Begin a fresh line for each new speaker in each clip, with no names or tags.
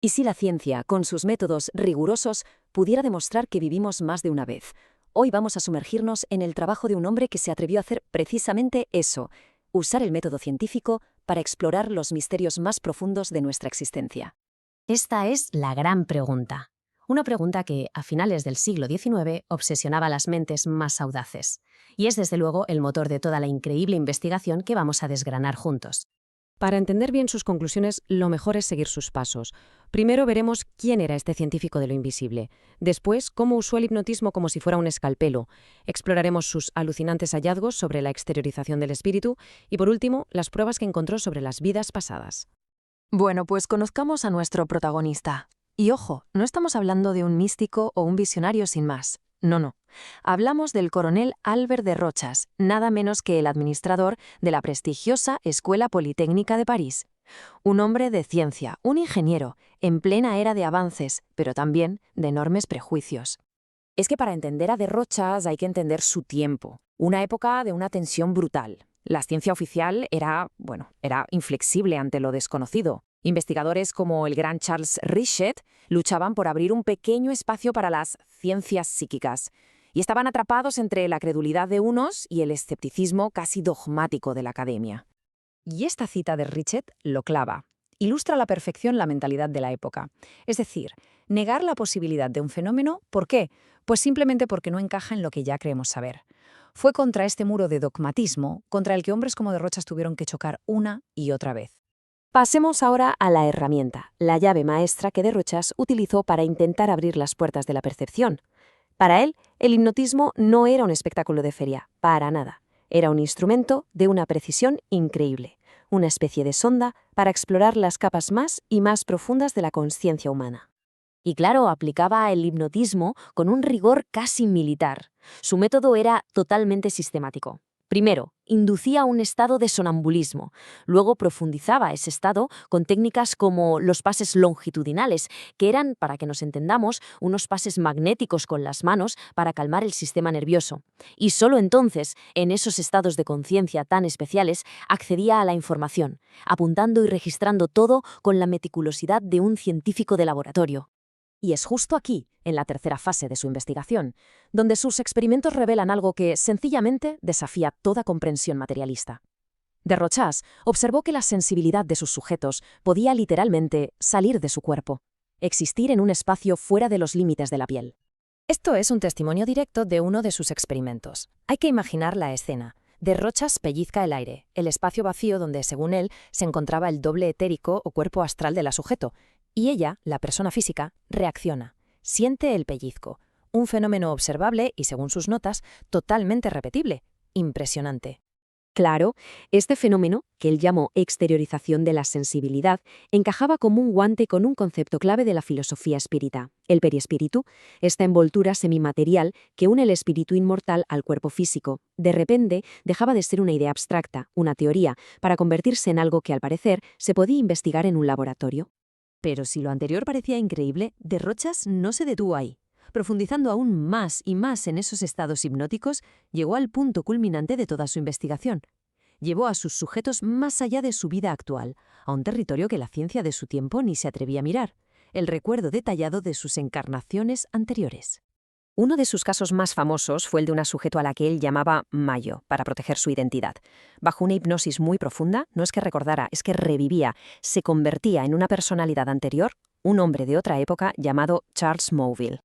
¿Y si la ciencia, con sus métodos rigurosos, pudiera demostrar que vivimos más de una vez? Hoy vamos a sumergirnos en el trabajo de un hombre que se atrevió a hacer precisamente eso, usar el método científico para explorar los misterios más profundos de nuestra existencia.
Esta es la gran pregunta. Una pregunta que, a finales del siglo XIX, obsesionaba las mentes más audaces. Y es, desde luego, el motor de toda la increíble investigación que vamos a desgranar juntos.
Para entender bien sus conclusiones, lo mejor es seguir sus pasos. Primero veremos quién era este científico de lo invisible. Después, cómo usó el hipnotismo como si fuera un escalpelo. Exploraremos sus alucinantes hallazgos sobre la exteriorización del espíritu. Y por último, las pruebas que encontró sobre las vidas pasadas.
Bueno, pues conozcamos a nuestro protagonista. Y ojo, no estamos hablando de un místico o un visionario sin más. No. Hablamos del Coronel Albert de Rochas, nada menos que el administrador de la prestigiosa Escuela Politécnica de París. Un hombre de ciencia, un ingeniero, en plena era de avances, pero también de enormes prejuicios.
Es que para entender a de Rochas hay que entender su tiempo, una época de una tensión brutal. La ciencia oficial era inflexible ante lo desconocido. Investigadores como el gran Charles Mauville luchaban por abrir un pequeño espacio para las ciencias psíquicas y estaban atrapados entre la credulidad de unos y el escepticismo casi dogmático de la academia. Y esta cita de Mauville lo clava. Ilustra a la perfección la mentalidad de la época. Es decir, negar la posibilidad de un fenómeno, ¿por qué? Pues simplemente porque no encaja en lo que ya creemos saber. Fue contra este muro de dogmatismo contra el que hombres como de Rochas tuvieron que chocar una y otra vez.
Pasemos ahora a la herramienta, la llave maestra que de Rochas utilizó para intentar abrir las puertas de la percepción. Para él, el hipnotismo no era un espectáculo de feria, para nada. Era un instrumento de una precisión increíble, una especie de sonda para explorar las capas más y más profundas de la consciencia humana.
Y claro, aplicaba el hipnotismo con un rigor casi militar. Su método era totalmente sistemático. Primero, inducía un estado de sonambulismo. Luego profundizaba ese estado con técnicas como los pases longitudinales, que eran, para que nos entendamos, unos pases magnéticos con las manos para calmar el sistema nervioso. Y solo entonces, en esos estados de conciencia tan especiales, accedía a la información, apuntando y registrando todo con la meticulosidad de un científico de laboratorio.
Y es justo aquí, en la tercera fase de su investigación, donde sus experimentos revelan algo que, sencillamente, desafía toda comprensión materialista. De Rochas observó que la sensibilidad de sus sujetos podía literalmente salir de su cuerpo, existir en un espacio fuera de los límites de la piel. Esto es un testimonio directo de uno de sus experimentos. Hay que imaginar la escena. De Rochas pellizca el aire, el espacio vacío donde, según él, se encontraba el doble etérico o cuerpo astral de la sujeto, y ella, la persona física, reacciona, siente el pellizco, un fenómeno observable y, según sus notas, totalmente repetible. Impresionante.
Claro, este fenómeno, que él llamó exteriorización de la sensibilidad, encajaba como un guante con un concepto clave de la filosofía espírita, el periespíritu, esta envoltura semimaterial que une el espíritu inmortal al cuerpo físico. De repente, dejaba de ser una idea abstracta, una teoría, para convertirse en algo que, al parecer, se podía investigar en un laboratorio.
Pero si lo anterior parecía increíble, de Rochas no se detuvo ahí. Profundizando aún más y más en esos estados hipnóticos, llegó al punto culminante de toda su investigación. Llevó a sus sujetos más allá de su vida actual, a un territorio que la ciencia de su tiempo ni se atrevía a mirar, el recuerdo detallado de sus encarnaciones anteriores. Uno de sus casos más famosos fue el de una sujeto a la que él llamaba Mayo, para proteger su identidad. Bajo una hipnosis muy profunda, no es que recordara, es que revivía, se convertía en una personalidad anterior, un hombre de otra época llamado Charles Mauville.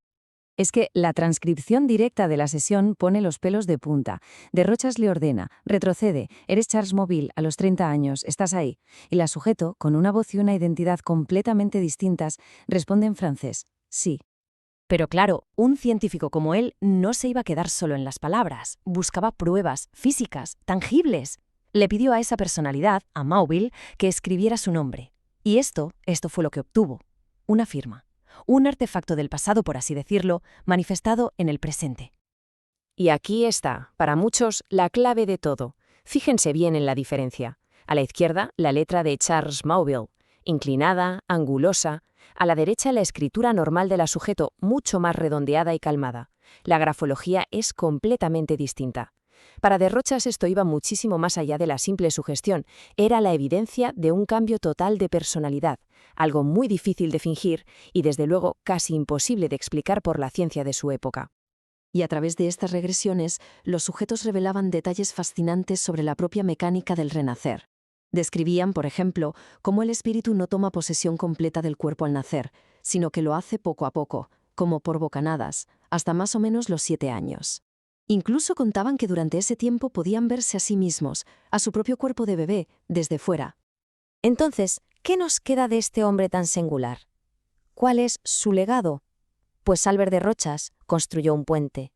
Es que la transcripción directa de la sesión pone los pelos de punta. De Rochas le ordena, retrocede, eres Charles Mauville, a los 30 años, estás ahí. Y la sujeto, con una voz y una identidad completamente distintas, responde en francés, sí. Pero claro, un científico como él no se iba a quedar solo en las palabras, buscaba pruebas físicas, tangibles. Le pidió a esa personalidad, a Mauville, que escribiera su nombre. Y esto fue lo que obtuvo, una firma. Un artefacto del pasado, por así decirlo, manifestado en el presente. Y aquí está, para muchos, la clave de todo. Fíjense bien en la diferencia. A la izquierda, la letra de Charles Mauville, inclinada, angulosa. A la derecha, la escritura normal de la sujeto, mucho más redondeada y calmada. La grafología es completamente distinta.
Para de Rochas esto iba muchísimo más allá de la simple sugestión, era la evidencia de un cambio total de personalidad, algo muy difícil de fingir y desde luego casi imposible de explicar por la ciencia de su época.
Y a través de estas regresiones, los sujetos revelaban detalles fascinantes sobre la propia mecánica del renacer. Describían, por ejemplo, cómo el espíritu no toma posesión completa del cuerpo al nacer, sino que lo hace poco a poco, como por bocanadas, hasta más o menos los 7 años. Incluso contaban que durante ese tiempo podían verse a sí mismos, a su propio cuerpo de bebé, desde fuera.
Entonces, ¿qué nos queda de este hombre tan singular? ¿Cuál es su legado? Pues Albert de Rochas construyó un puente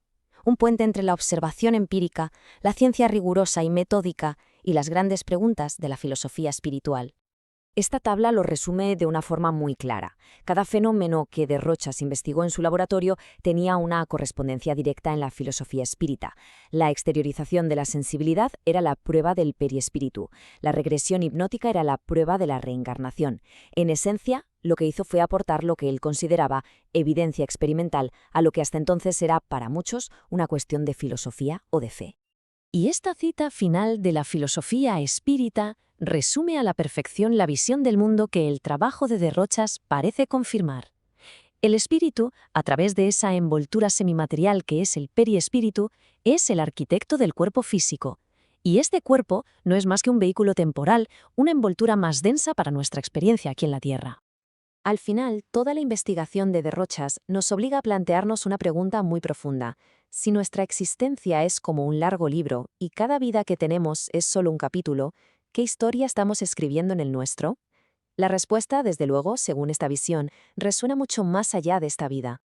entre la observación empírica, la ciencia rigurosa y metódica y las grandes preguntas de la filosofía espiritual. Esta tabla lo resume de una forma muy clara. Cada fenómeno que de Rochas investigó en su laboratorio tenía una correspondencia directa en la filosofía espírita. La exteriorización de la sensibilidad era la prueba del periespíritu. La regresión hipnótica era la prueba de la reencarnación. En esencia, lo que hizo fue aportar lo que él consideraba evidencia experimental a lo que hasta entonces era, para muchos, una cuestión de filosofía o de fe.
Y esta cita final de la filosofía espírita resume a la perfección la visión del mundo que el trabajo de Rochas parece confirmar. El espíritu, a través de esa envoltura semimaterial que es el periespíritu, es el arquitecto del cuerpo físico. Y este cuerpo no es más que un vehículo temporal, una envoltura más densa para nuestra experiencia aquí en la Tierra. Al final, toda la investigación de Rochas nos obliga a plantearnos una pregunta muy profunda. Si nuestra existencia es como un largo libro y cada vida que tenemos es solo un capítulo, ¿qué historia estamos escribiendo en el nuestro? La respuesta, desde luego, según esta visión, resuena mucho más allá de esta vida.